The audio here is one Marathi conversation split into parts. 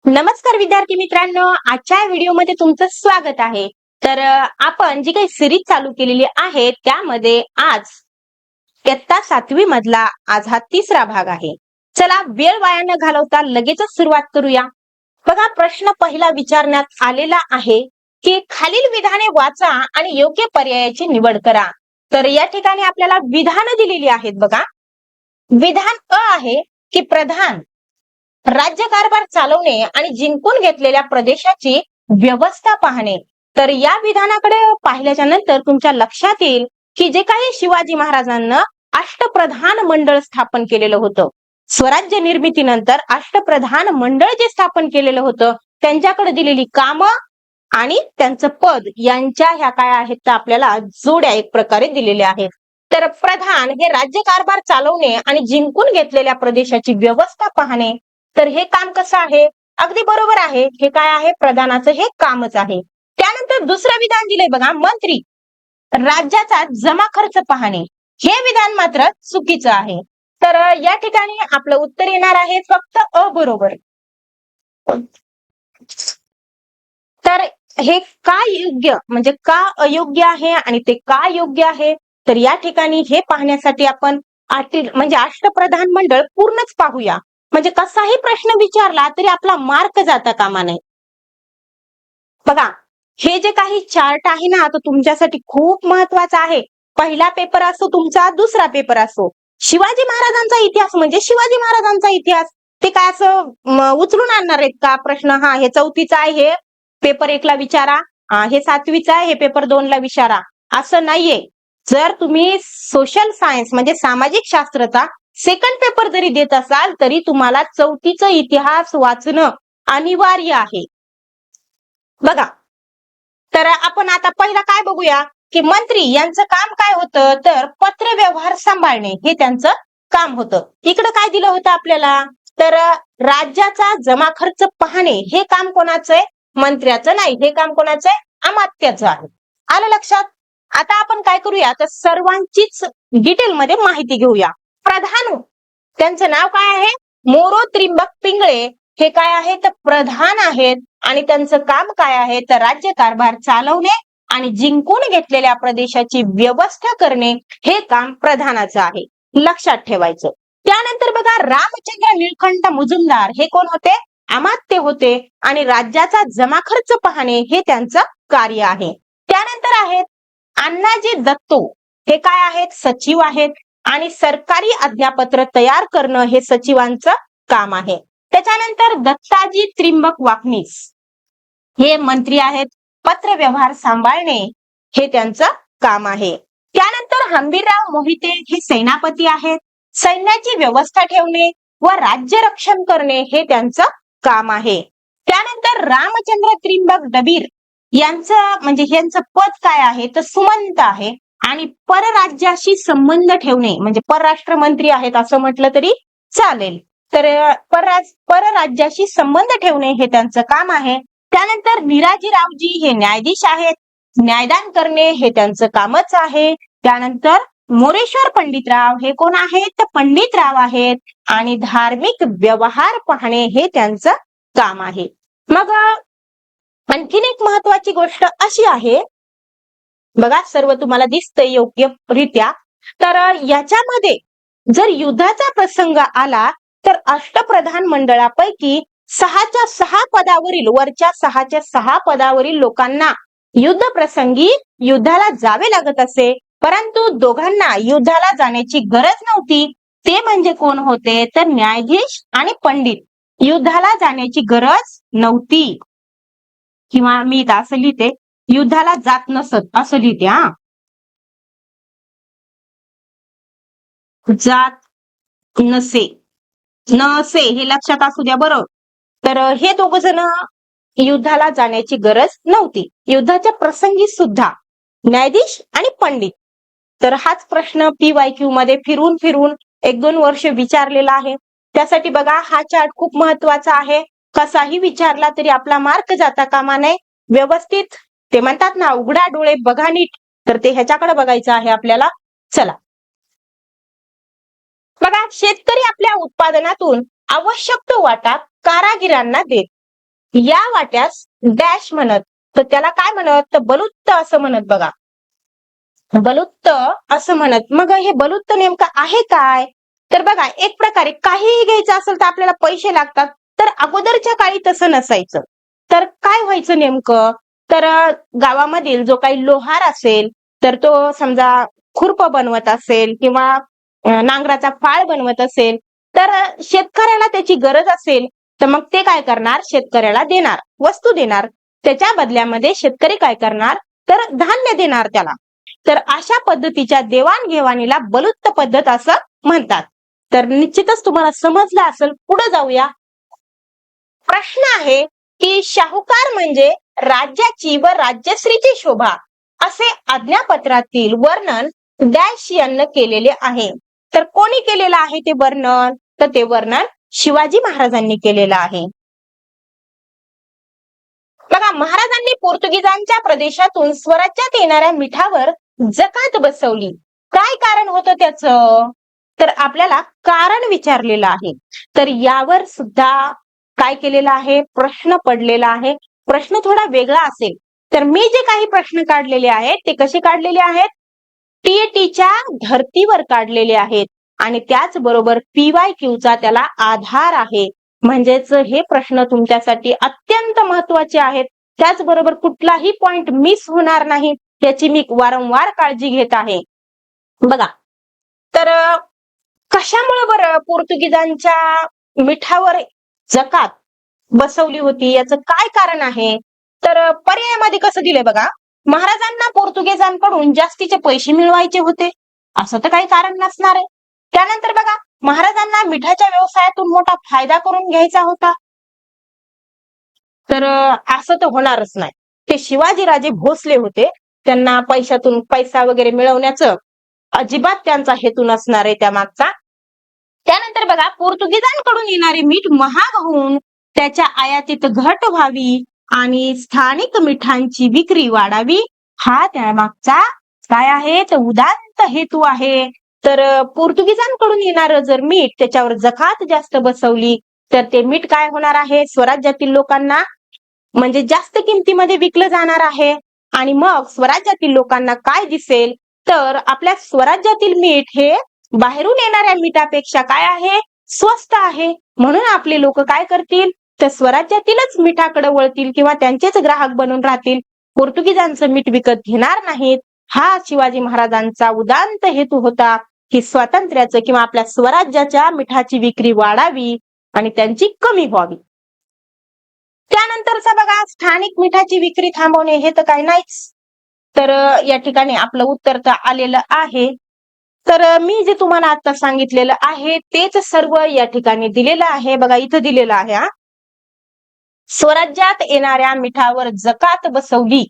नमस्कार विद्यार्थी मित्रांनो, आजच्या व्हिडिओमध्ये तुमचं स्वागत आहे. तर आपण जी काही सिरीज चालू केलेली आहे त्यामध्ये आज इयत्ता 7वी मधला आज हा तिसरा भाग आहे. चला वेळ वाया न घालवता लगेचच सुरुवात करूया. बघा, प्रश्न पहिला विचारण्यात आलेला आहे की खालील विधाने वाचा आणि योग्य पर्यायाची निवड करा. तर या ठिकाणी आपल्याला विधानं दिलेली आहेत. बघा, विधान अ आहे की प्रधान राज्यकारभार चालवणे आणि जिंकून घेतलेल्या प्रदेशाची व्यवस्था पाहणे. तर या विधानाकडे पाहिल्याच्या नंतर तुमच्या लक्षात येईल की जे काही शिवाजी महाराजांना अष्टप्रधान मंडळ स्थापन केलेलं होतं, स्वराज्य निर्मितीनंतर अष्टप्रधान मंडळ जे स्थापन केलेलं होतं, त्यांच्याकडे दिलेली कामं आणि त्यांचं पद यांच्या ह्या काय आहेत तर आपल्याला जोड्या एक प्रकारे दिलेल्या आहेत. तर प्रधान हे राज्यकारभार चालवणे आणि जिंकून घेतलेल्या प्रदेशाची व्यवस्था पाहणे. तर हे काम कसं आहे? अगदी बरोबर आहे, हे काय आहे? प्रधानाचं हे कामच आहे. त्यानंतर दुसरं विधान दिलंय बघा, मंत्री राज्याचा जमा खर्च पाहणे. हे विधान मात्र चुकीचं आहे. तर या ठिकाणी आपलं उत्तर येणार आहे फक्त अ बरोबर. तर हे का योग्य म्हणजे का अयोग्य आहे आणि ते का योग्य आहे, तर या ठिकाणी हे पाहण्यासाठी आपण म्हणजे अष्टप्रधान मंडळ पूर्णच पाहूया. म्हणजे कसाही प्रश्न विचारला तरी आपला मार्क जाता कामा नये. बघा, हे जे काही चार्ट आहे ना, तो तुमच्यासाठी खूप महत्वाचा आहे. पहिला पेपर असो तुमचा, दुसरा पेपर असो, शिवाजी महाराजांचा इतिहास म्हणजे शिवाजी महाराजांचा इतिहास. ते काय असं उचलून आणणार आहेत का प्रश्न? हा, हे 4थीचा आहे, हे पेपर 1ला विचारा, हे 7वीचा आहे, हे पेपर 2ला विचारा, असं नाहीये. जर तुम्ही सोशल सायन्स म्हणजे सामाजिक शास्त्रचा सेकंड पेपर जरी देत असाल तरी तुम्हाला 4थीचा इतिहास वाचणं अनिवार्य आहे. बघा, तर आपण आता पहिला काय बघूया की मंत्री यांचं काम काय होतं, तर पत्र व्यवहार सांभाळणे हे त्यांचं काम होतं. इकडं काय दिलं होतं आपल्याला, तर राज्याचा जमा खर्च पाहणे हे काम कोणाचं आहे? मंत्र्याचं नाही, हे काम कोणाचं आहे? अमात्याचं आहे. आलं लक्षात? आता आपण काय करूया, तर सर्वांचीच डिटेलमध्ये माहिती घेऊया. प्रधान, त्यांचं नाव काय आहे? मोरो त्रिंबक पिंगळे. हे काय आहे, तर प्रधान आहेत आणि त्यांचं काम काय आहे, तर राज्यकारभार चालवणे आणि जिंकून घेतलेल्या प्रदेशाची व्यवस्था करणे हे काम प्रधानाचं आहे. लक्षात ठेवायचं. त्यानंतर बघा, रामचंद्र निळकंठ मुजुमदार हे कोण होते? अमात्य होते आणि राज्याचा जमा खर्च पाहणे हे त्यांचं कार्य आहे. त्यानंतर आहेत अण्णाजी दत्तो, हे काय आहेत? सचिव आहेत आणि सरकारी आज्ञापत्र तयार करणं हे सचिवांचं काम आहे. त्याच्यानंतर दत्ताजी त्रिंबक वाकनीस हे मंत्री आहेत. पत्र व्यवहार सांभाळणे हे त्यांचं काम आहे. त्यानंतर हंबीरराव मोहिते हे सेनापती आहेत. सैन्याची व्यवस्था ठेवणे व राज्य रक्षण करणे हे त्यांचं काम आहे. त्यानंतर रामचंद्र त्रिंबक डबीर यांचं म्हणजे यांचं पद काय आहे, तर सुमंत आहे आणि परराज्याशी संबंध ठेवणे म्हणजे परराष्ट्र मंत्री आहेत असं म्हटलं तरी चालेल. तर परराज्याशी संबंध ठेवणे हे त्यांचं काम आहे. त्यानंतर निराजीरावजी हे न्यायाधीश आहेत. न्यायदान करणे हे त्यांचं कामच आहे. त्यानंतर मोरेश्वर पंडितराव हे कोण आहेत, तर पंडितराव आहेत आणि धार्मिक व्यवहार पाहणे हे त्यांचं काम आहे. मग आणखीन एक महत्वाची गोष्ट अशी आहे, बघा सर्व तुम्हाला दिसतंय योग्यरित्या, तर याच्यामध्ये जर युद्धाचा प्रसंग आला तर अष्टप्रधान मंडळापैकी 6च्या 6 पदावरील वरच्या 6च्या 6 पदावरील लोकांना युद्ध प्रसंगी युद्धाला जावे लागत असे, परंतु दोघांना युद्धाला जाण्याची गरज नव्हती. ते म्हणजे कोण होते, तर न्यायाधीश आणि पंडित. युद्धाला जाण्याची गरज नव्हती, किंवा मी इथं असं लिहिते, युद्धाला जात नसत असं लिहिते. जात नसे, नसे हे लक्षात असू द्या बरं. तर हे दोघ जण युद्धाला जाण्याची गरज नव्हती. युद्धाच्या प्रसंगी सुद्धा न्यायाधीश आणि पंडित. तर हाच प्रश्न PYQ मध्ये फिरून फिरून 1-2 वर्ष विचारलेला आहे. त्यासाठी बघा, हा चार्ट खूप महत्वाचा आहे. कसाही विचारला तरी आपला मार्क जाता कामा नये. व्यवस्थित ते म्हणतात ना, उघडा डोळे बघा नीट, तर ते ह्याच्याकडे बघायचं आहे आपल्याला. चला बघा, शेतकरी आपल्या उत्पादनातून आवश्यक तो वाटा कारागिरांना देत. या वाट्यास डॅश म्हणत. तर त्याला काय म्हणत, तर बलुत्त असं म्हणत बघा. बलुत्त असं म्हणत. मग हे बलुत्त नेमकं आहे काय, तर बघा एक प्रकारे काहीही घ्यायचं असेल तर आपल्याला पैसे लागतात. तर अगोदरच्या काळी तसं नसायचं. तर काय व्हायचं नेमकं, तर गावामधील जो काही लोहार असेल तर तो समजा खुरप बनवत असेल किंवा नांगराचा फाळ बनवत असेल, तर शेतकऱ्याला त्याची गरज असेल तर मग ते काय करणार, शेतकऱ्याला देणार, वस्तू देणार. त्याच्या बदल्यामध्ये शेतकरी काय करणार, तर धान्य देणार त्याला. तर अशा पद्धतीच्या देवाणघेवाणीला बलुत्त पद्धत असं म्हणतात. तर निश्चितच तुम्हाला समजलं असेल. पुढे जाऊया. प्रश्न आहे की शाहूकार म्हणजे राज्याची व राज्यश्रीची शोभा असे आज्ञापत्रातील वर्णन डॅश यांना केलेले आहे. तर कोणी केलेलं आहे ते वर्णन, तर ते वर्णन शिवाजी महाराजांनी केलेलं आहे. बघा, महाराजांनी पोर्तुगीजांच्या प्रदेशातून स्वराज्यात येणाऱ्या मिठावर जकात बसवली. काय कारण होतं त्याचं, तर आपल्याला कारण विचारलेलं आहे. तर यावर सुद्धा काय केलेलं आहे, प्रश्न पडलेला आहे. प्रश्न थोडा वेगळा असेल. तर मी जे काही प्रश्न काढलेले आहेत ते कसे काढलेले आहेत, टीईटीच्या धर्तीवर काढलेले आहेत आणि त्याचबरोबर PYQचा त्याला आधार आहे. म्हणजेच हे प्रश्न तुमच्यासाठी अत्यंत महत्वाचे आहेत. त्याचबरोबर कुठलाही पॉइंट मिस होणार नाही याची मी वारंवार काळजी घेत आहे. बघा, तर कशामुळे बरं पोर्तुगीजांच्या मिठावर जकात बसवली होती, याचं काय कारण आहे, तर पर्यायामध्ये कसं दिलंय बघा. महाराजांना पोर्तुगीजांकडून जास्तीचे पैसे मिळवायचे होते, असं तर काही कारण नसणार आहे. त्यानंतर बघा, महाराजांना मिठाच्या व्यवसायातून मोठा फायदा करून घ्यायचा होता. तर असं तर होणारच नाही. ते शिवाजीराजे भोसले होते, त्यांना पैशातून पैसा वगैरे मिळवण्याचं अजिबात त्यांचा हेतू नसणार आहे त्या मागचा. त्यानंतर बघा, पोर्तुगीजांकडून येणारे मीठ महाग होऊन त्याच्या आयातीत घट व्हावी आणि स्थानिक मिठांची विक्री वाढावी, हा त्यामागचा काय आहे, तर उदात्त हेतू आहे. तर पोर्तुगीजांकडून येणारं जर मीठ त्याच्यावर जकात जास्त बसवली तर ते मीठ काय होणार आहे, स्वराज्यातील लोकांना म्हणजे जास्त किमतीमध्ये विकलं जाणार आहे. आणि मग स्वराज्यातील लोकांना काय दिसेल, तर आपल्या स्वराज्यातील मीठ हे बाहेरून येणाऱ्या मिठापेक्षा काय आहे, स्वस्त आहे. म्हणून आपले लोक काय करतील, तर स्वराज्यातीलच मिठाकडे वळतील किंवा त्यांचेच ग्राहक बनून राहतील. पोर्तुगीजांचं मीठ विकत घेणार नाहीत. हा शिवाजी महाराजांचा उदात्त हेतू होता की स्वातंत्र्याचं किंवा आपल्या स्वराज्याच्या मिठाची विक्री वाढावी आणि त्यांची कमी व्हावी. त्यानंतरचा बघा, स्थानिक मिठाची विक्री थांबवणे हे तर काही नाहीच. तर या ठिकाणी आपलं उत्तर तर आलेलं आहे. तर मी जे तुम्हाला आता सांगितलेलं आहे तेच सर्व या ठिकाणी दिलेलं आहे. बघा, इथं दिलेलं आहे. स्वराज्यात येणाऱ्या मिठावर जकात बसवली.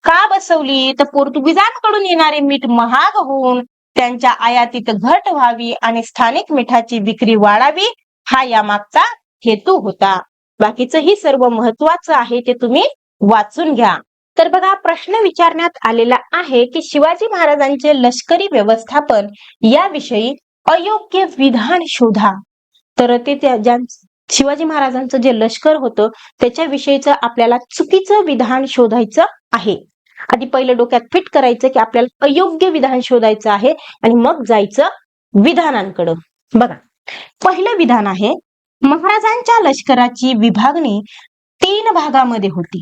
का बसवली, तर पोर्तुगीजांकडून येणारे मीठ महाग होऊन त्यांच्या आयातीत घट व्हावी आणि स्थानिक मिठाची विक्री वाढावी, हा यामागचा हेतू होता. बाकीचं ही सर्व महत्वाचं आहे ते तुम्ही वाचून घ्या. तर बघा, प्रश्न विचारण्यात आलेला आहे की शिवाजी महाराजांचे लष्करी व्यवस्थापन याविषयी अयोग्य विधान शोधा. तर ते शिवाजी महाराजांचं जे लष्कर होतं त्याच्याविषयीचं आपल्याला चुकीचं विधान शोधायचं आहे. आधी पहिलं डोक्यात फिट करायचं की आपल्याला अयोग्य विधान शोधायचं आहे आणि मग जायचं विधानांकडं. बघा, पहिलं विधान आहे, महाराजांच्या लष्कराची विभागणी 3 भागामध्ये होती.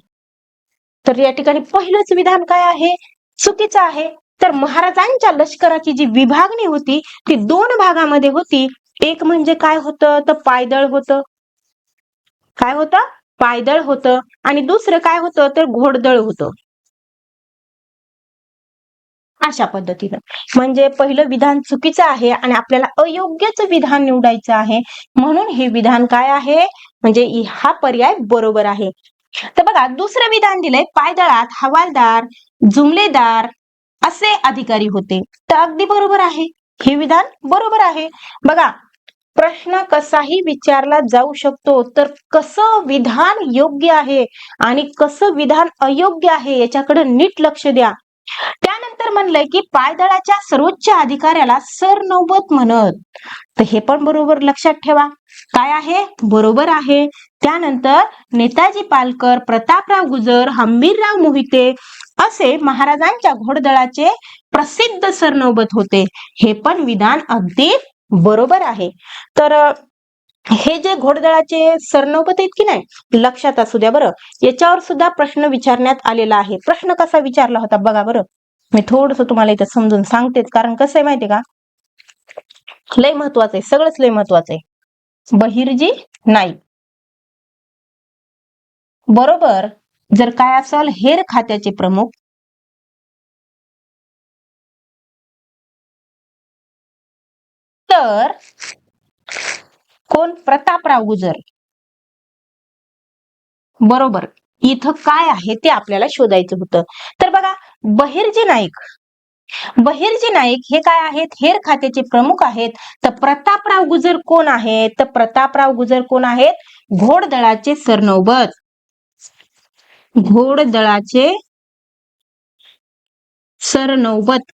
तर या ठिकाणी पहिलंच विधान काय आहे, चुकीचं आहे. तर महाराजांच्या लष्कराची जी विभागणी होती ती 2 भागामध्ये होती. एक म्हणजे काय होतं, तर पायदळ होतं. काय होतं, पायदळ होतं. आणि दुसरं काय होतं, तर घोडदळ होतं. अशा पद्धतीनं म्हणजे पहिलं विधान चुकीचं आहे आणि आपल्याला अयोग्यच विधान निवडायचं आहे. म्हणून हे विधान काय आहे, म्हणजे हा पर्याय बरोबर आहे. तर बघा, दुसरं विधान दिलंय, पायदळात हवालदार, जुमलेदार असे अधिकारी होते. तर अगदी बरोबर आहे, हे विधान बरोबर आहे. बघा, प्रश्न कसाही विचारला जाऊ शकतो, तर कसं विधान योग्य आहे आणि कसं विधान अयोग्य आहे याच्याकडे नीट लक्ष द्या. त्यानंतर म्हणलंय की पायदळाच्या सर्वोच्च अधिकाऱ्याला सरनौबत म्हणत. तर हे पण बरोबर लक्षात ठेवा. काय आहे, बरोबर आहे. त्यानंतर नेताजी पालकर, प्रतापराव गुजर, हंबीरराव मोहिते असे महाराजांच्या घोडदळाचे प्रसिद्ध सरनौबत होते. हे पण विधान अगदी बरोबर आहे. तर हे जे घोडदळाचे सरनौबत आहेत की नाही, लक्षात असू द्या बरं. याच्यावर सुद्धा प्रश्न विचारण्यात आलेला आहे. प्रश्न कसा विचारला होता बघा बरं. मी थोडस तुम्हाला इथं समजून सांगतेच, कारण कसं आहे माहितीये का, लय महत्वाचं आहे, सगळंच लय महत्वाचं आहे. बहिर्जी नाईक बरोबर जर काय असेल हेर खात्याचे प्रमुख, तर कोण? प्रतापराव गुजर. बरोबर. इथं काय आहे ते आपल्याला शोधायचं होतं. तर बघा, बहिर्जी नाईक, बहिर्जी नाईक हे काय आहेत? हेर खात्याचे प्रमुख आहेत. तर प्रतापराव गुजर कोण आहेत? तर प्रतापराव गुजर कोण आहेत? घोडदळाचे सरनौबत. घोडदळाचे सरनौबत.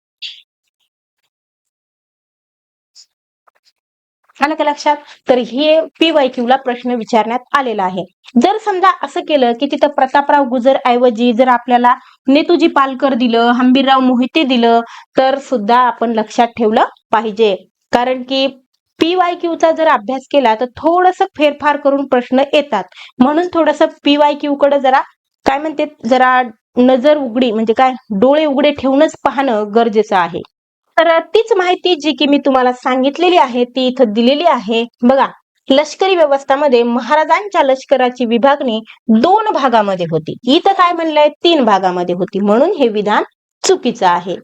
आलं का लक्षात? तर हे PYQ ला प्रश्न विचारण्यात आलेला आहे. जर समजा असं केलं की तिथं प्रतापराव गुजर ऐवजी जर आपल्याला नेताजी पालकर दिलं, हंबीरराव मोहिते दिलं, तर सुद्धा आपण लक्षात ठेवलं पाहिजे. कारण की PYQ चा जर अभ्यास केला तर थोडस फेरफार करून प्रश्न येतात. म्हणून थोडस PYQ कडे जरा काय म्हणते, जरा नजर उघडी म्हणजे काय, डोळे उघडे ठेवूनच पाहणं गरजेचं आहे. तर तीच माहिती जी की मी तुम्हाला सांगितलेली आहे ती इथं दिलेली आहे बघा. लष्करी व्यवस्थामध्ये महाराजांच्या लष्कराची विभागणी 2 भागामध्ये होती. इथं काय म्हणलंय? 3 भागामध्ये होती. म्हणून हे विधान चुकीचं आहे.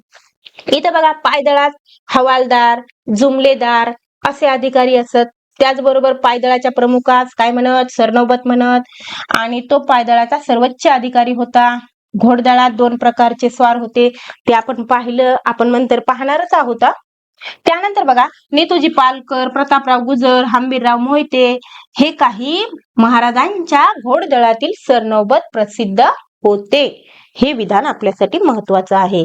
इथं बघा, पायदळात हवालदार, जुमलेदार असे अधिकारी असत. त्याचबरोबर पायदळाच्या प्रमुखास काय म्हणत? सरनौबत म्हणत. आणि तो पायदळाचा सर्वोच्च अधिकारी होता. घोडदळात 2 प्रकारचे स्वार होते, ते आपण पाहिलं, आपण नंतर पाहणारच आहोत. त्यानंतर बघा, नेताजी पालकर, प्रतापराव गुजर, हंबीरराव मोहिते हे काही महाराजांच्या घोडदळातील सरनौबत प्रसिद्ध होते. हे विधान आपल्यासाठी महत्वाचं आहे.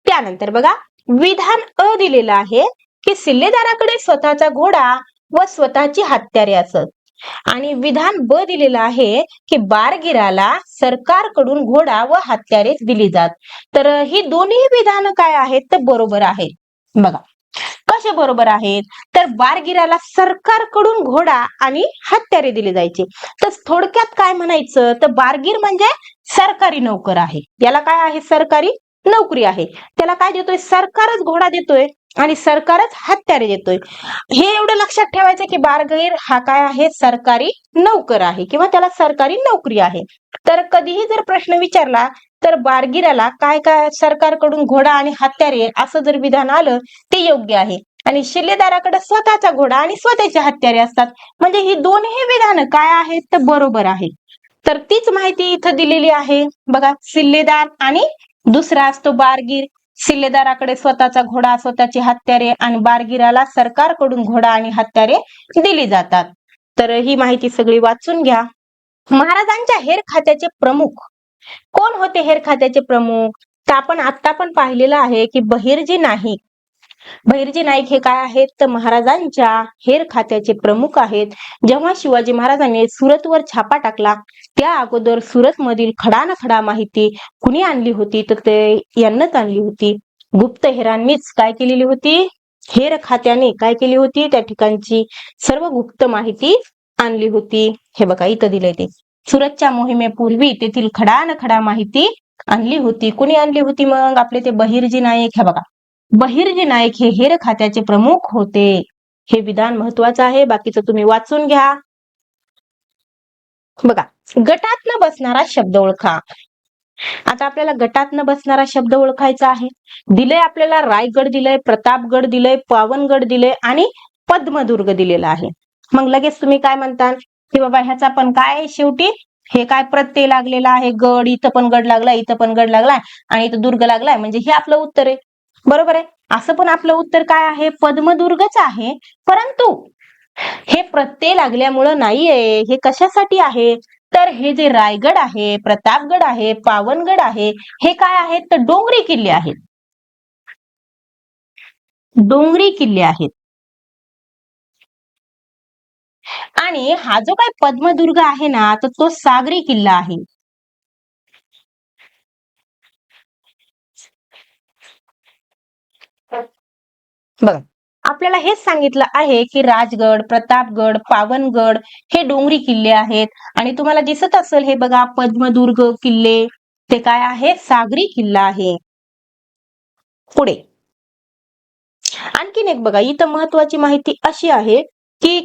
त्यानंतर बघा, विधान अ दिलेलं आहे की सिल्लेदाराकडे स्वतःचा घोडा व स्वतःची हत्यारे असत. आणि विधान ब दिलेलं आहे की बारगिराला सरकारकडून घोडा व हत्यारे दिली जात. तर ही दोन्ही विधान काय आहेत? तर बरोबर आहेत. बघा कसे बरोबर आहेत? तर बारगिराला सरकारकडून घोडा आणि हत्यारे दिले जायचे. तर थोडक्यात काय म्हणायचं, तर बारगीर म्हणजे सरकारी नोकर आहे. याला काय आहे? सरकारी नोकरी आहे. त्याला काय देतोय? सरकारच घोडा देतोय आणि सरकारच हत्यारे देतोय. हे एवढं लक्षात ठेवायचं की बारगीर हा काय आहे? सरकारी नोकर आहे किंवा त्याला सरकारी नोकरी आहे. तर कधीही जर प्रश्न विचारला तर बारगिराला काय काय, सरकारकडून घोडा आणि हत्यारे असं जर विधान आलं ते योग्य आहे. आणि शिल्लेदाराकडे स्वतःचा घोडा आणि स्वतःचे हत्यारे असतात. म्हणजे ही दोन्ही विधान काय आहेत? तर बरोबर आहे. तर तीच माहिती इथं दिलेली आहे बघा. सिल्लेदार आणि दुसरा असतो बारगीर. सिल्लेदाराकडे स्वतःचा घोडा, स्वतःची हत्यारे, आणि बारगिराला सरकारकडून घोडा आणि हत्यारे दिली जातात. तर ही माहिती सगळी वाचून घ्या. महाराजांच्या हेर खात्याचे प्रमुख कोण होते? हेर खात्याचे प्रमुख तर आपण आता पण पाहिलेलं आहे की बहिर्जी नाईक. बहिर्जी नाईक हे काय आहेत? तर महाराजांच्या हेर खात्याचे प्रमुख आहेत. जेव्हा शिवाजी महाराजांनी सुरतवर छापा टाकला त्या अगोदर सुरत मधील खडानखडा माहिती कुणी आणली होती? तर ते यांनाच आणली होती. गुप्त हेरांनीच काय केलेली होती? हेर खात्याने काय केली होती? त्या ठिकाणची सर्व गुप्त माहिती आणली होती. हे बघा इथं दिलंय ते. सुरतच्या मोहिमेपूर्वी तेथील खडानखडा माहिती आणली होती. कुणी आणली होती मग? आपले ते बहिर्जी नाईक. हे बघा, बहिर्जी नाईक हे हेर खात्याचे प्रमुख होते. हे विधान महत्वाचं आहे. बाकीचं तुम्ही वाचून घ्या. बघा, गटात न बसणारा शब्द ओळखा. आता आपल्याला गटात न बसणारा शब्द ओळखायचा आहे. दिलंय आपल्याला रायगड दिलंय, प्रतापगड दिलंय, पावनगड दिलंय आणि पद्मदुर्ग दिलेला आहे. मग लगेच तुम्ही काय म्हणता की बाबा ह्याचा पण काय शेवटी हे काय प्रत्यय लागलेला आहे. गड, इथं पण गड लागलाय, इथं पण गड लागलाय आणि इथं दुर्ग लागलाय, म्हणजे हे आपलं उत्तर आहे. बरोबर आहे. असं पण आपलं उत्तर काय आहे? पद्मदुर्गच आहे. परंतु हे प्रत्यय लागल्यामुळं नाहीये. हे कशासाठी आहे? तर हे जे रायगड आहे, प्रतापगड आहे, पावनगड आहे, हे काय आहेत? तर डोंगरी किल्ले आहेत. डोंगरी किल्ले आहेत. आणि हा जो काय पद्मदुर्ग आहे ना, तर तो सागरी किल्ला आहे. बघा, आपल्याला हेच सांगितलं आहे की राजगड, प्रतापगड, पावनगड हे डोंगरी किल्ले आहेत आणि तुम्हाला दिसत असेल हे बघा पद्मदुर्ग किल्ले, ते काय आहे? सागरी किल्ला आहे. पुढे आणखीन एक बघा, इथं महत्वाची माहिती अशी आहे की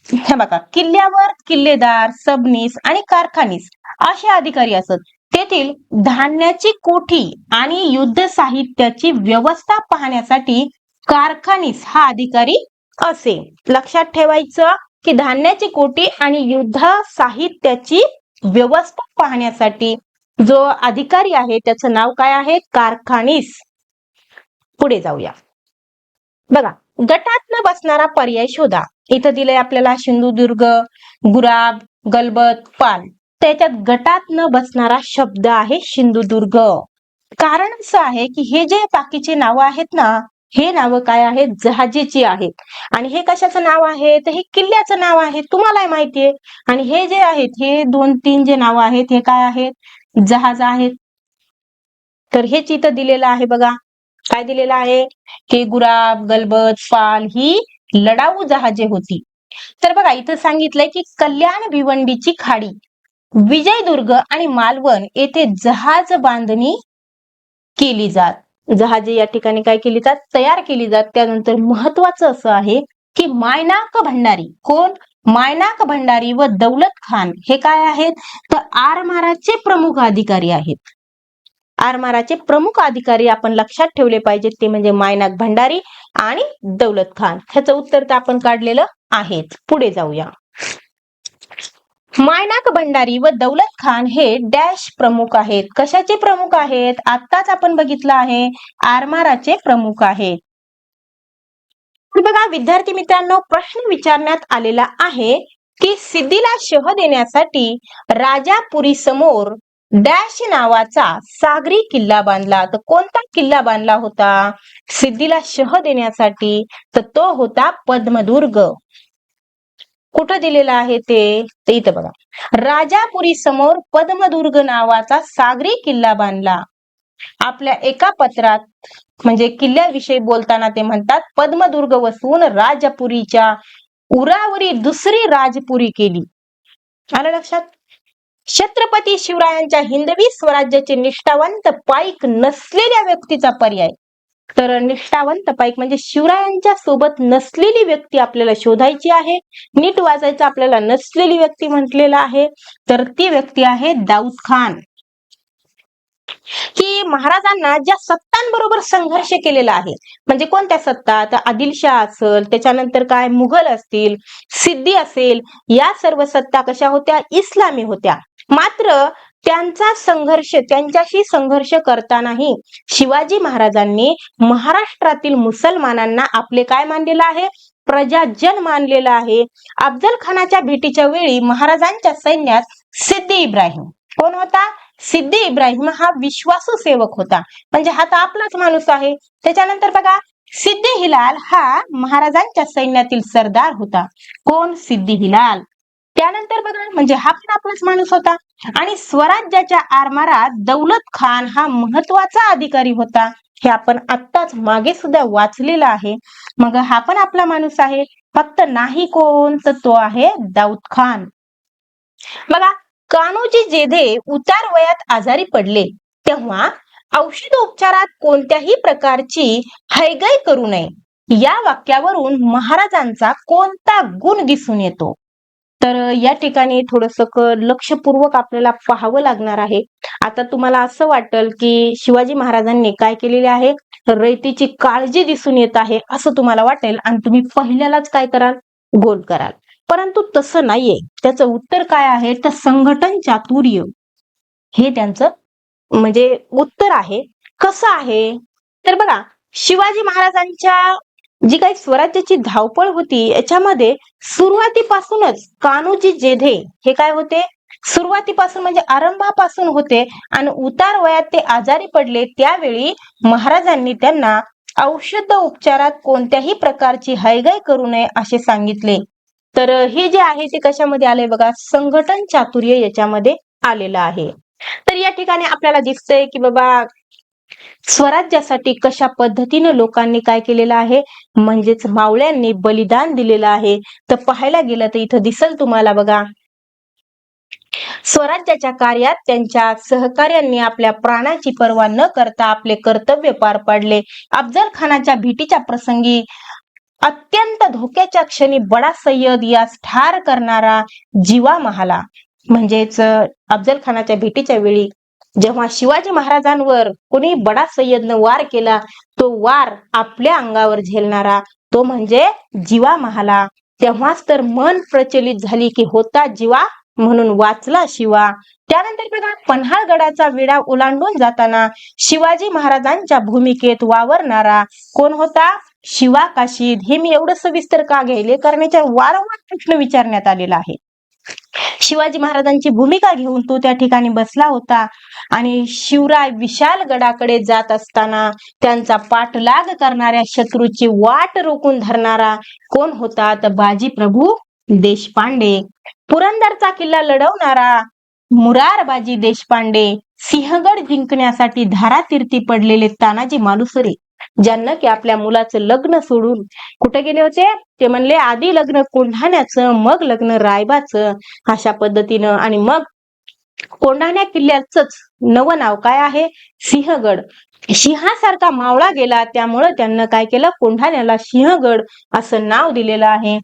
हे बघा, किल्ल्यावर किल्लेदार, सबनीस आणि कारखानीस असे अधिकारी असत. तेथील धान्याची कोठी आणि युद्ध साहित्याची व्यवस्था पाहण्यासाठी कारखानीस हा अधिकारी असे. लक्षात ठेवायचं की धान्याची कोठी आणि युद्ध साहित्याची व्यवस्था पाहण्यासाठी जो अधिकारी आहे त्याचं नाव काय आहे? कारखानीस. पुढे जाऊया. बघा, गटात न बसणारा पर्याय शोधा. इथं दिलंय आपल्याला सिंधुदुर्ग, गुराब, गलबत, पाल. त्याच्यात गटात न बसणारा शब्द आहे सिंधुदुर्ग. कारण असं आहे की हे जे बाकीचे नावं आहेत ना, हे नावं काय आहेत? जहाजीची आहेत. आणि हे कशाचं नाव आहे? तर हे किल्ल्याचं नाव आहे, तुम्हालाही माहितीये. आणि हे जे आहेत, हे 2-3 जे नावं आहेत, हे काय आहेत? जहाज आहेत. तर हेच इथं दिलेलं आहे बघा. काय दिलेलं आहे की गुराब, गलबत, पाल ही लढाऊ जहाजे होती. तर बघा इथं सांगितलंय की कल्याण भिवंडीची खाडी, विजयदुर्ग आणि मालवण येथे जहाज बांधणी केली जात. जहाजे या ठिकाणी काय केली जात? तयार केली जात. त्यानंतर महत्वाचं असं आहे की मायनाक भंडारी, कोण? मायनाक भंडारी व दौलत खान हे काय आहेत? तर आरमाराचे प्रमुख अधिकारी आहेत. आरमाराचे प्रमुख अधिकारी आपण लक्षात ठेवले पाहिजेत, ते म्हणजे मायनाक भंडारी आणि दौलत खान. ह्याचं उत्तर तर आपण काढलेलं आहेच. पुढे जाऊया. मायनाक भंडारी व दौलत खान हे डॅश प्रमुख आहेत. कशाचे प्रमुख आहेत? आत्ताच आपण बघितलं आहे, आरमाराचे प्रमुख आहेत. बघा विद्यार्थी मित्रांनो, प्रश्न विचारण्यात आलेला आहे की सिद्धीला शह देण्यासाठी राजापुरी समोर डॅश नावाचा सागरी किल्ला बांधला. तर कोणता किल्ला बांधला होता सिद्धीला शह देण्यासाठी? तर तो होता पद्मदुर्ग. कुठं दिलेलं आहे ते? तर इथं बघा, राजापुरी समोर पद्मदुर्ग नावाचा सागरी किल्ला बांधला. आपल्या एका पत्रात म्हणजे किल्ल्याविषयी बोलताना ते म्हणतात, पद्मदुर्ग वसून राजपुरीच्या उरावरी दुसरी राजपुरी केली. आलं लक्षात? छत्रपती शिवरायांच्या हिंदवी स्वराज्याचे निष्ठावंत पाईक नसलेल्या व्यक्तीचा पर्याय. तर निष्ठावंत पाईक म्हणजे शिवरायांच्या सोबत नसलेली व्यक्ती आपल्याला शोधायची आहे. नीट वाचायचं, आपल्याला नसलेली व्यक्ती म्हटलेलं आहे. तर ती व्यक्ती आहे दाऊद खान. की महाराजांना ज्या सत्तांबरोबर संघर्ष केलेला आहे, म्हणजे कोणत्या सत्ता? तर आदिलशाह असेल, त्याच्यानंतर काय मुघल असतील, सिद्धी असेल, या सर्व सत्ता कशा होत्या? इस्लामी होत्या. मात्र त्यांचा संघर्ष, त्यांच्याशी संघर्ष करतानाही शिवाजी महाराजांनी महाराष्ट्रातील मुसलमानांना आपले काय मानलेलं आहे? प्रजाजन मानलेलं आहे. अफजल खानाच्या भेटीच्या वेळी महाराजांच्या सैन्यात सिद्दी इब्राहिम, कोण होता? सिद्दी इब्राहिम हा विश्वासू सेवक होता, म्हणजे हा तर आपलाच माणूस आहे. त्याच्यानंतर बघा, सिद्दी हिलाल हा महाराजांच्या सैन्यातील सरदार होता. कोण? सिद्दी हिलाल. त्यानंतर बघा, म्हणजे हा पण आपलाच माणूस होता. आणि स्वराज्याच्या आरमारात दौलत खान हा महत्वाचा अधिकारी होता. हे आपण आत्ताच मागे सुद्धा वाचलेलं आहे. मग हा पण आपला माणूस आहे. फक्त नाही कोण? तर तो आहे दाऊद खान. बघा, कान्होजी जेधे उतार वयात आजारी पडले तेव्हा औषधोपचारात कोणत्याही प्रकारची हयगय करू नये, या वाक्यावरून महाराजांचा कोणता गुण दिसून येतो? तर या ठिकाणी थोडस लक्षपूर्वक आपल्याला पाहावं लागणार आहे. आता तुम्हाला असं वाटेल की शिवाजी महाराजांनी काय केलेले आहे? रयतेची काळजी दिसून येत आहे असं तुम्हाला वाटेल आणि तुम्ही पहिल्यालाच काय कराल? गोल कराल. परंतु तसं नाहीये. त्याचं उत्तर काय आहे? तर संघटन चातुर्य हे त्यांचं म्हणजे उत्तर आहे. कसं आहे? तर बघा, शिवाजी महाराजांच्या जी काही स्वराज्याची धावपळ होती याच्यामध्ये सुरुवातीपासूनच कान्होजी जेधे हे काय होते? सुरुवातीपासून म्हणजे आरंभापासून होते आणि उतार वयात ते आजारी पडले त्यावेळी महाराजांनी त्यांना औषध उपचारात कोणत्याही प्रकारची हयगय करू नये असे सांगितले. तर हे जे आहे ते कशामध्ये आलंय बघा, संघटन चातुर्य याच्यामध्ये आलेलं आहे. तर या ठिकाणी आपल्याला दिसतंय की बाबा स्वराज्यासाठी कशा पद्धतीनं लोकांनी काय केलेलं आहे, म्हणजेच मावळ्यांनी बलिदान दिलेलं आहे. तर पाहायला गेलं तर इथं दिसल तुम्हाला बघा, स्वराज्याच्या कार्यात त्यांच्या सहकार्यांनी आपल्या प्राणाची पर्वा न करता आपले कर्तव्य पार पाडले. अफजल खानाच्या भेटीच्या प्रसंगी अत्यंत धोक्याच्या क्षणी बडा सय्यद यास ठार करणारा जिवा महाला, म्हणजेच अफजल खानाच्या भेटीच्या वेळी जेव्हा शिवाजी महाराजांवर कोणी बडा सय्यदनं वार केला, तो वार आपल्या अंगावर झेलणारा तो म्हणजे जिवा महाला. तेव्हाच तर मन प्रचलित झाली की होता जिवा म्हणून वाचला शिवा. त्यानंतर बघा, पन्हाळगडाचा विडा ओलांडून जाताना शिवाजी महाराजांच्या भूमिकेत वावरणारा कोण होता, शिवा काशीद. हे मी एवढं सविस्तर का घ्यायले, कारण याच्या वारंवार प्रश्न विचारण्यात आलेला आहे. शिवाजी महाराजांची भूमिका घेऊन तो त्या ठिकाणी बसला होता आणि शिवराय विशाल गडाकडे जात असताना त्यांचा पाठलाग करणाऱ्या शत्रूची वाट रोखून धरणारा कोण होता, तर बाजी प्रभू देशपांडे. पुरंदरचा किल्ला लढवणारा मुरारबाजी देशपांडे. सिंहगड जिंकण्यासाठी धारातीर्थी पडलेले तानाजी मालुसरे, ज्यांना की आपल्या मुलाचं लग्न सोडून कुठे गेले होते, ते म्हणले आधी लग्न कोंढाण्याचं मग लग्न रायबाचं, अशा पद्धतीनं. आणि मग कोंढाण्या किल्ल्याचंच नवं नाव काय आहे, सिंहगड. सिंहासारखा मावळा गेला त्यामुळं त्यांना काय केलं, कोंढाण्याला सिंहगड असं नाव दिलेलं आहे.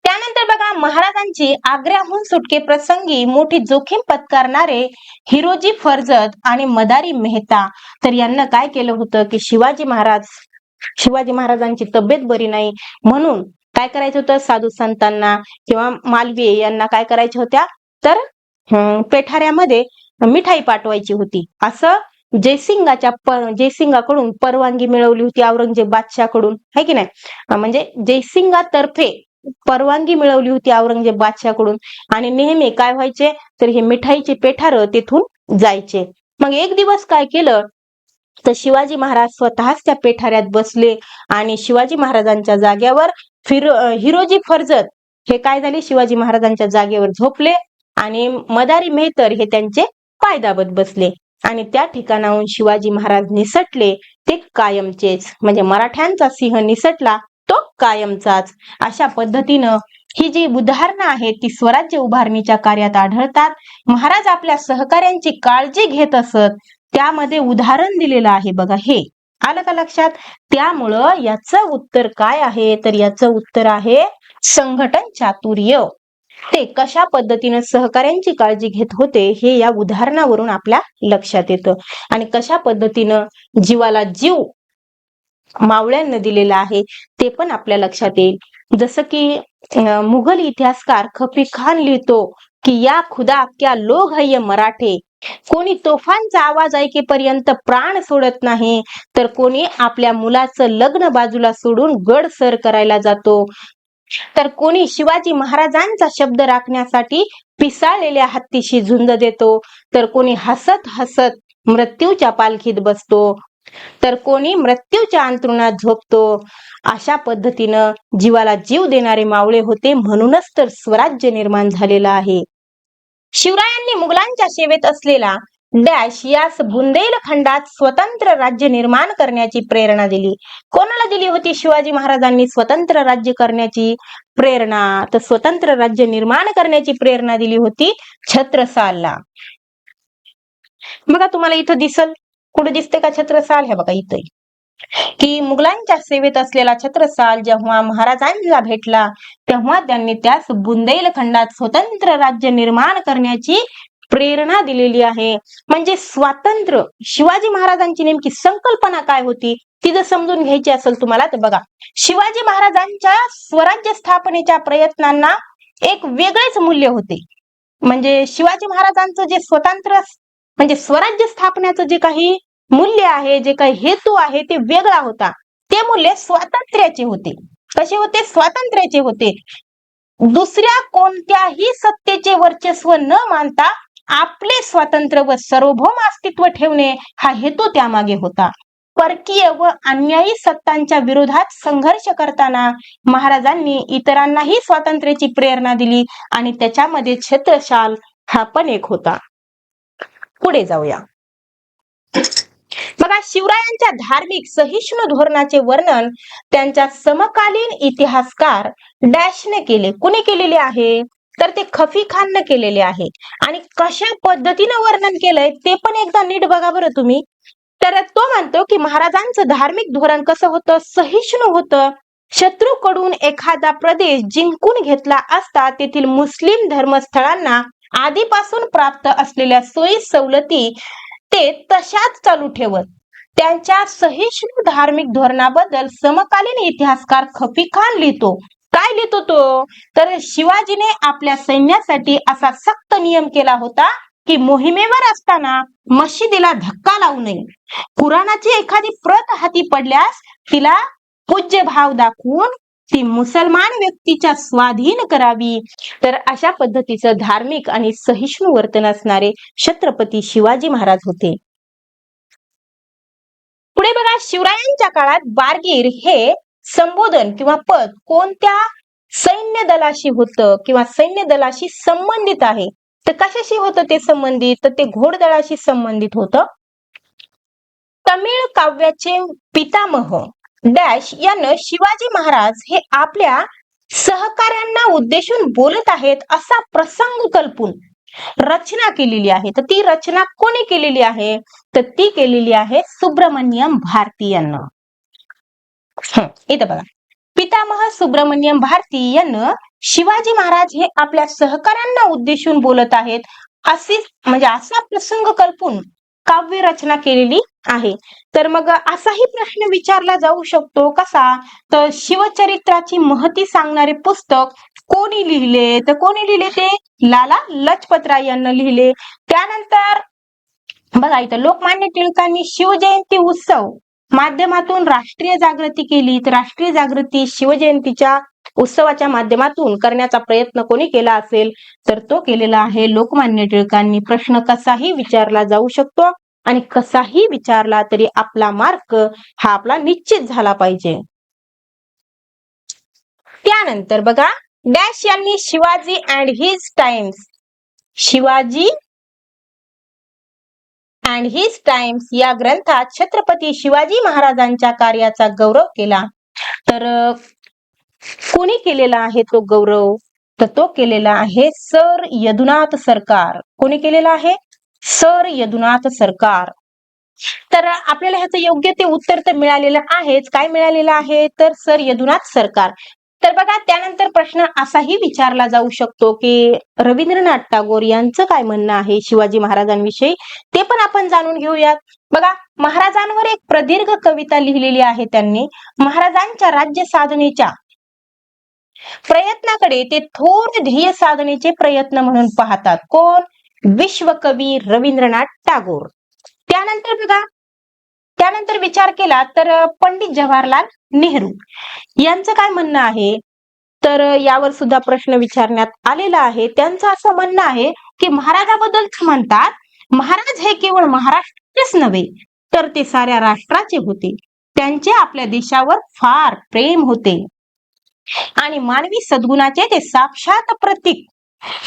त्यानंतर बघा, महाराजांची आग्र्याहून सुटके प्रसंगी मोठी जोखीम पत्करणारे हिरोजी फर्जत आणि मदारी मेहता, तर यांना काय केलं होतं की शिवाजी महाराजांची तब्येत बरी नाही म्हणून काय करायचं होतं, साधू संतांना किंवा मालवीय यांना काय करायच्या होत्या, तर पेठाऱ्यामध्ये मिठाई पाठवायची होती. असं जयसिंगाकडून परवानगी मिळवली होती, औरंगजेब बादशाहकडून, है की नाही. म्हणजे जयसिंगातर्फे परवानगी मिळवली होती औरंगजेब बादशाहकडून. आणि नेहमी काय व्हायचे, तर हे मिठाईचे पेठार तिथून जायचे. मग एक दिवस काय केलं, तर शिवाजी महाराज स्वतःच त्या पेठाऱ्यात बसले आणि शिवाजी महाराजांच्या जागेवर हिरोजी फर्जत हे काय झाले, शिवाजी महाराजांच्या जागेवर झोपले आणि मदारी मेहतर हे त्यांचे पाय दाबत बसले. आणि त्या ठिकाणाहून शिवाजी महाराज निसटले ते कायमचेच, म्हणजे मराठ्यांचा सिंह निसटला तो कायमचाच. अशा पद्धतीनं ही जी उदाहरणं आहेत ती स्वराज्य उभारणीच्या कार्यात आढळतात. महाराज आपल्या सहकार्यांची काळजी घेत असत, त्यामध्ये उदाहरण दिलेलं आहे बघा. हे आलं का लक्षात. त्यामुळं याचं उत्तर काय आहे, तर याचं उत्तर आहे संघटन चातुर्य. ते कशा पद्धतीने सहकार्यांची काळजी घेत होते हे या उदाहरणावरून आपल्या लक्षात येतं. आणि कशा पद्धतीनं जीवाला जीव मावळ्यांना दिलेला आहे ते पण आपल्या लक्षात येईल. जसं की मुघल इतिहासकार खफी खान लिहितो की या खुदा क्या लोग है ये मराठे, कोणी तोफांचा आवाज ऐकेपर्यंत प्राण सोडत नाही, तर कोणी आपल्या मुलाचं लग्न बाजूला सोडून गड सर करायला जातो, तर कोणी शिवाजी महाराजांचा शब्द राखण्यासाठी पिसाळलेल्या हत्तीशी झुंज देतो, तर कोणी हसत हसत मृत्यूच्या पालखीत बसतो, तर कोणी मृत्यूच्या अंथरुणात झोपतो. अशा पद्धतीनं जीवाला जीव देणारे मावळे होते, म्हणूनच तर स्वराज्य निर्माण झालेलं आहे. शिवरायांनी मुघलांच्या सेवेत असलेला डॅश यास बुंदेलखंडात स्वतंत्र राज्य निर्माण करण्याची प्रेरणा दिली. कोणाला दिली होती शिवाजी महाराजांनी स्वतंत्र राज्य करण्याची प्रेरणा, तर स्वतंत्र राज्य निर्माण करण्याची प्रेरणा दिली होती छत्रसालला. बघा तुम्हाला इथं दिसल, कुठे दिसते का छत्रसाल, हे बघा इथं की मुघलांच्या सेवेत असलेला छत्रसाल जेव्हा महाराजांना भेटला तेव्हा त्यांनी त्यास बुंदेलखंडात स्वतंत्र राज्य निर्माण करण्याची प्रेरणा दिलेली आहे. म्हणजे स्वातंत्र्य, शिवाजी महाराजांची नेमकी संकल्पना काय होती ती जर समजून घ्यायची असेल तुम्हाला, तर बघा, शिवाजी महाराजांच्या स्वराज्य स्थापनेच्या प्रयत्नांना एक वेगळेच मूल्य होते. म्हणजे शिवाजी महाराजांचं जे स्वतंत्र म्हणजे स्वराज्य स्थापनेचं जे काही मूल्य आहे, जे काही हेतू आहे ते वेगळा होता. ते मूल्य स्वातंत्र्याचे होते. कसे होते, स्वातंत्र्याचे होते. दुसऱ्या कोणत्याही सत्तेचे वर्चस्व न मानता आपले स्वातंत्र्य व सार्वभौम अस्तित्व ठेवणे हा हेतू त्यामागे होता. परकीय व अन्यायी सत्तांच्या विरोधात संघर्ष करताना महाराजांनी इतरांनाही स्वातंत्र्याची प्रेरणा दिली आणि त्याच्यामध्ये छत्रछाल हा पण एक होता. पुढे जाऊया. बघा, शिवरायांच्या धार्मिक सहिष्णू धोरणाचे वर्णन त्यांच्या समकालीन इतिहासकार डॅशने केले. कुणी केलेले आहे? तर ते खफी खानने केलेले आहे. आणि कशा पद्धतीने वर्णन केलंय ते पण एकदा नीट बघा बरं तुम्ही. तर तो म्हणतो की महाराजांचं धार्मिक धोरण कसं होतं? सहिष्णू होतं. शत्रूकडून एखादा प्रदेश जिंकून घेतला असता तेथील मुस्लिम धर्मस्थळांना आधीपासून प्राप्त असलेल्या सोयी सवलती ते तशाच चालू ठेवत. त्यांच्या सहिष्णू धार्मिक धोरणाबद्दल समकालीन इतिहासकार खफी खान लिहितो. काय लिहितो तो? तर शिवाजीने आपल्या सैन्यासाठी असा सक्त नियम केला होता की मोहिमेवर असताना मशिदीला धक्का लावू नये. कुराणाची एखादी प्रत हाती पडल्यास तिला पूज्य भाव दाखवून ती मुसलमान व्यक्तीच्या स्वाधीन करावी. तर अशा पद्धतीचं धार्मिक आणि सहिष्णू वर्तन असणारे छत्रपती शिवाजी महाराज होते. पुढे बघा, शिवरायांच्या काळात बारगीर हे संबोधन किंवा पद कोणत्या सैन्य दलाशी होतं किंवा सैन्य दलाशी संबंधित आहे? तर कशाशी होतं ते संबंधित? तर ते घोडदळाशी संबंधित होतं. तमिळ काव्याचे पितामह डॅश यानं शिवाजी महाराज हे आपल्या सहकाऱ्यांना उद्देशून बोलत आहेत असा प्रसंग कल्पून रचना केलेली आहे. तर ती रचना कोणी केलेली आहे? तर ती केलेली आहे सुब्रमण्यम भारती यांना. इथं बघा, पितामह सुब्रमण्यम भारती यांना शिवाजी महाराज हे आपल्या सहकाऱ्यांना उद्देशून बोलत आहेत अशी म्हणजे असा प्रसंग कल्पून काव्य रचना केलेली आहे. तर मग असाही प्रश्न विचारला जाऊ शकतो. कसा? तर शिवचरित्राची महती सांगणारे पुस्तक कोणी लिहिले? तर कोणी लिहिले? ते लाला लजपतराय यांना लिहिले. त्यानंतर बघा, इथं लोकमान्य टिळकांनी शिवजयंती उत्सव माध्यमातून राष्ट्रीय जागृती केली. तर राष्ट्रीय जागृती शिवजयंतीच्या उत्सवाच्या माध्यमातून करण्याचा प्रयत्न कोणी केला असेल? तर तो केलेला आहे लोकमान्य टिळकांनी. प्रश्न कसाही विचारला जाऊ शकतो आणि कसाही विचारला तरी आपला मार्क हा आपला निश्चित झाला पाहिजे. त्यानंतर बघा, डॅश यांनी Shivaji and his times Shivaji and his times या ग्रंथात छत्रपती शिवाजी महाराजांच्या कार्याचा गौरव केला. तर कोणी केलेला आहे तो गौरव? तर तो केलेला आहे सर यदुनाथ सरकार. कोणी केलेला आहे? सर यदुनाथ सरकार. तर आपल्याला ह्याचं योग्य ते उत्तर तर मिळालेलं आहेच. काय मिळालेलं आहे? तर सर यदुनाथ सरकार. तर बघा, त्यानंतर प्रश्न असाही विचारला जाऊ शकतो की रवींद्रनाथ टागोर यांचं काय म्हणणं आहे शिवाजी महाराजांविषयी? ते पण आपण जाणून घेऊयात. बघा, महाराजांवर एक प्रदीर्घ कविता लिहिलेली आहे त्यांनी. महाराजांच्या राज्य साधनेच्या प्रयत्नाकडे ते थोर ध्येय साधनेचे प्रयत्न म्हणून पाहतात. कोण? विश्वकवी रवींद्रनाथ टागोर. त्यानंतर बघा, त्यानंतर विचार केला तर पंडित जवाहरलाल नेहरू यांचं काय म्हणणं आहे? तर यावर सुद्धा प्रश्न विचारण्यात आलेला आहे. त्यांचं असं म्हणणं आहे की महाराजाबद्दल म्हणतात, महाराज हे केवळ महाराष्ट्राचेच नव्हे तर ते साऱ्या राष्ट्राचे होते. त्यांचे आपल्या देशावर फार प्रेम होते आणि मानवी सद्गुणाचे ते साक्षात प्रतीक.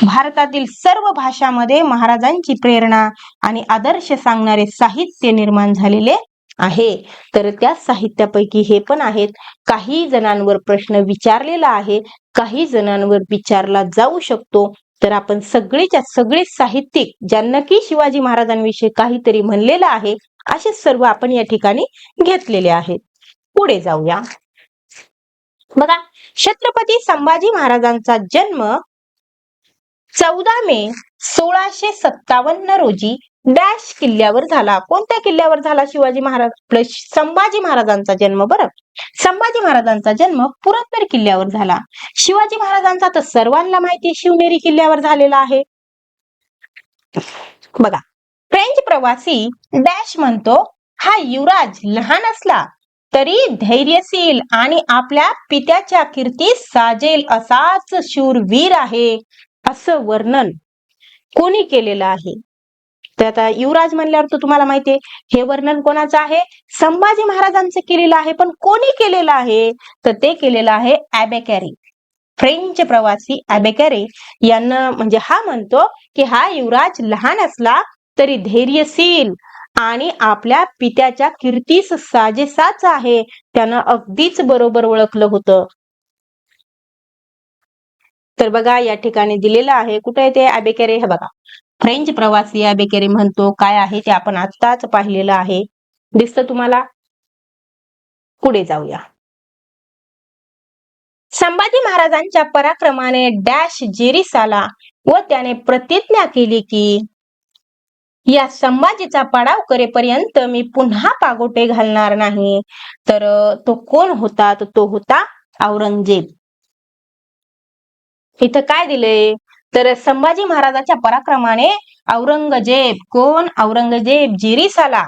भारतातील सर्व भाषांमध्ये महाराजांची प्रेरणा आणि आदर्श सांगणारे साहित्य निर्माण झालेले आहे. तर त्या साहित्यापैकी हे पण आहेत. काही जणांवर प्रश्न विचारलेला आहे, काही जणांवर विचारला जाऊ शकतो. तर आपण सगळेच्या सगळे साहित्यिक ज्यांना की शिवाजी महाराजांविषयी काहीतरी म्हणलेलं आहे असे सर्व आपण या ठिकाणी घेतलेले आहेत. पुढे जाऊया. बघा, छत्रपती संभाजी महाराजांचा जन्म 14 मे 1657 रोजी डॅश किल्ल्यावर झाला. कोणत्या किल्ल्यावर झाला शिवाजी महाराज संभाजी महाराजांचा जन्म? बरं, संभाजी महाराजांचा जन्म पुरंदर किल्ल्यावर झाला. शिवाजी महाराजांचा तर सर्वांना माहिती शिवनेरी किल्ल्यावर झालेला आहे. बघा, फ्रेंच प्रवासी डॅश म्हणतो, हा युवराज लहान असला तरी धैर्यशील आणि आपल्या पित्याच्या कीर्तीस साजेल असाच शूरवीर आहे. असं वर्णन कोणी केलेलं आहे? तर आता युवराज म्हणल्यावर तर तुम्हाला माहितीये हे वर्णन कोणाचं आहे, संभाजी महाराजांचं केलेलं आहे. पण कोणी केलेलं आहे, तर ते केलेलं आहे ॲबे कॅरी. फ्रेंच प्रवासी ॲबे कॅरी यांना म्हणजे हा म्हणतो की हा युवराज लहान असला तरी धैर्यशील आणि आपल्या पित्याच्या कीर्तीस साजेसाच आहे, त्यानं अगदीच बरोबर ओळखलं होतं. तर बघा या ठिकाणी दिलेलं आहे, कुठे आहे ते ॲबे कॅरी, हे बघा फ्रेंच प्रवासी ॲबे कॅरी म्हणतो काय आहे ते आपण आत्ताच पाहिलेलं आहे. दिसतं तुम्हाला? पुढे जाऊया. संभाजी महाराजांच्या पराक्रमाने डॅश जेरीस आला व त्याने प्रतिज्ञा केली की या संभाजीचा पाडाव करेपर्यंत मी पुन्हा पागोटे घालणार नाही. तर तो कोण होता, तर तो होता औरंगजेब. इथं काय दिलंय, तर संभाजी महाराजांच्या पराक्रमाने औरंगजेब, कोण, औरंगजेब जेरीस आला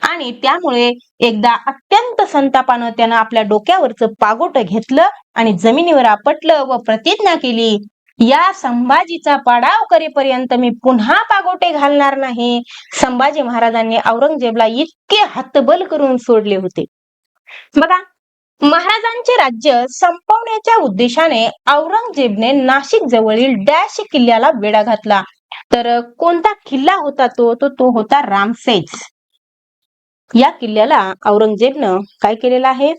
आणि त्यामुळे एकदा अत्यंत संतापानं त्यानं आपल्या डोक्यावरचं पागोट घेतलं आणि जमिनीवर आपटलं व प्रतिज्ञा केली, या संभाजीचा पाडाव करेपर्यंत मी पुन्हा पागोटे घालणार नाही. संभाजी महाराजांनी औरंगजेबला इतके हतबल करून सोडले होते. बघा, महाराजांचे राज्य संपवण्याच्या उद्देशाने औरंगजेबने नाशिक जवळील डॅश किल्ल्याला वेढा घातला. तर कोणता किल्ला होता तो, तो होता रामसेज. या किल्ल्याला औरंगजेबनं काय केलेलं आहे,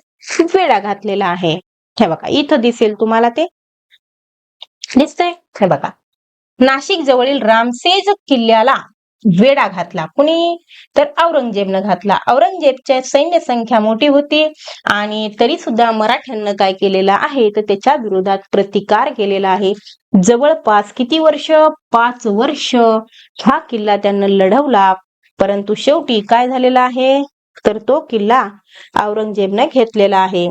वेढा घातलेला आहे. हे बघा इथं दिसेल तुम्हाला, ते दिसतंय, हे बघा नाशिक जवळील रामसेज किल्ल्याला वेढा घातला. कुणी, तर औरंगजेबनं घातला. औरंगजेबच्या सैन्य संख्या मोठी होती आणि तरी सुद्धा मराठ्यांना काय केलेलं आहे, तर त्याच्या विरोधात प्रतिकार केलेला आहे. जवळपास किती वर्ष, 5 वर्ष हा किल्ला त्यांना लढवला. परंतु शेवटी काय झालेला आहे, तर तो किल्ला औरंगजेबने घेतलेला आहे.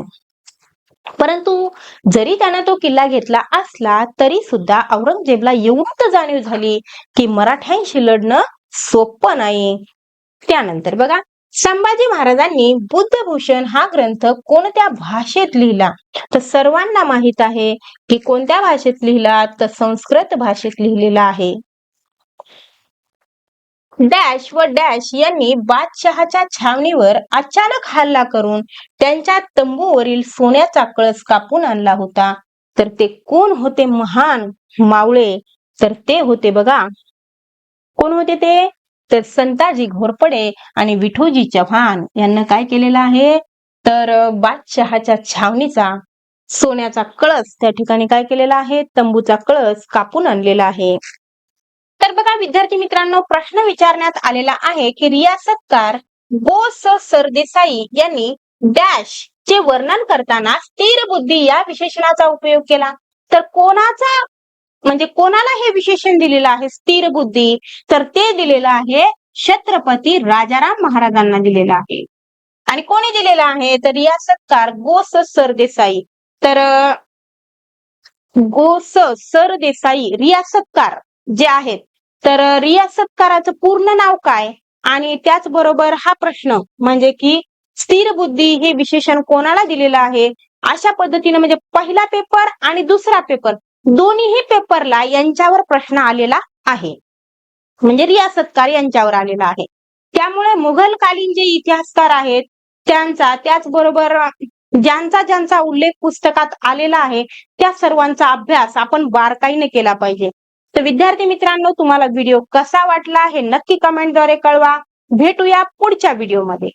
परंतु जरी त्यानं तो किल्ला घेतला असला तरी सुद्धा औरंगजेबला एवढी जाणीव झाली की मराठ्यांशी लढणं सोपं नाही. त्यानंतर बघा, संभाजी महाराजांनी बुद्धभूषण हा ग्रंथ कोणत्या भाषेत लिहिला, तर सर्वांना माहित आहे की कोणत्या भाषेत लिहिला, तर संस्कृत भाषेत लिहिलेला आहे. डॅश व डॅश यांनी बादशहाच्या छावणीवर अचानक हल्ला करून त्यांच्या तंबूवरील सोन्याचा कळस कापून आणला होता. तर ते कोण होते महान मावळे, तर ते होते बघा, कोण होते ते, तर संताजी घोरपडे आणि विठोजी चव्हाण यांना काय केलेलं आहे, तर बादशहाच्या छावणीचा सोन्याचा कळस त्या ठिकाणी काय केलेला आहे, तंबूचा कळस कापून आणलेला आहे. तर बघा विद्यार्थी मित्रांनो, प्रश्न विचारण्यात आलेला आहे की रियासतकार गो स सरदेसाई यांनी डॅश चे वर्णन करताना स्थिर बुद्धी या विशेषणाचा उपयोग केला. तर कोणाचा म्हणजे कोणाला हे विशेषण दिलेलं आहे स्थिर बुद्धी, तर ते दिलेलं आहे छत्रपती राजाराम महाराजांना दिलेलं आहे. आणि कोणी दिलेलं आहे, तर रियासतकार गो स सरदेसाई. तर गो स सरदेसाई रियासतकार जे आहेत, तर रियासतकाराचं पूर्ण नाव काय, आणि त्याचबरोबर हा प्रश्न म्हणजे की स्थिर बुद्धी हे विशेषण कोणाला दिलेलं आहे, अशा पद्धतीने म्हणजे पहिला पेपर आणि दुसरा पेपर दोन्हीही पेपरला यांच्यावर प्रश्न आलेला आहे, म्हणजे रियासतकार यांच्यावर आलेला आहे. त्यामुळे मुघलकालीन जे इतिहासकार आहेत त्यांचा, त्याचबरोबर ज्यांचा ज्यांचा उल्लेख पुस्तकात आलेला आहे त्या सर्वांचा अभ्यास आपण बारकाईने केला पाहिजे. तर विद्यार्थी मित्रांनो, तुम्हाला व्हिडिओ कसा वाटला हे नक्की कमेंटद्वारे कळवा. भेटूया पुढच्या व्हिडिओमध्ये.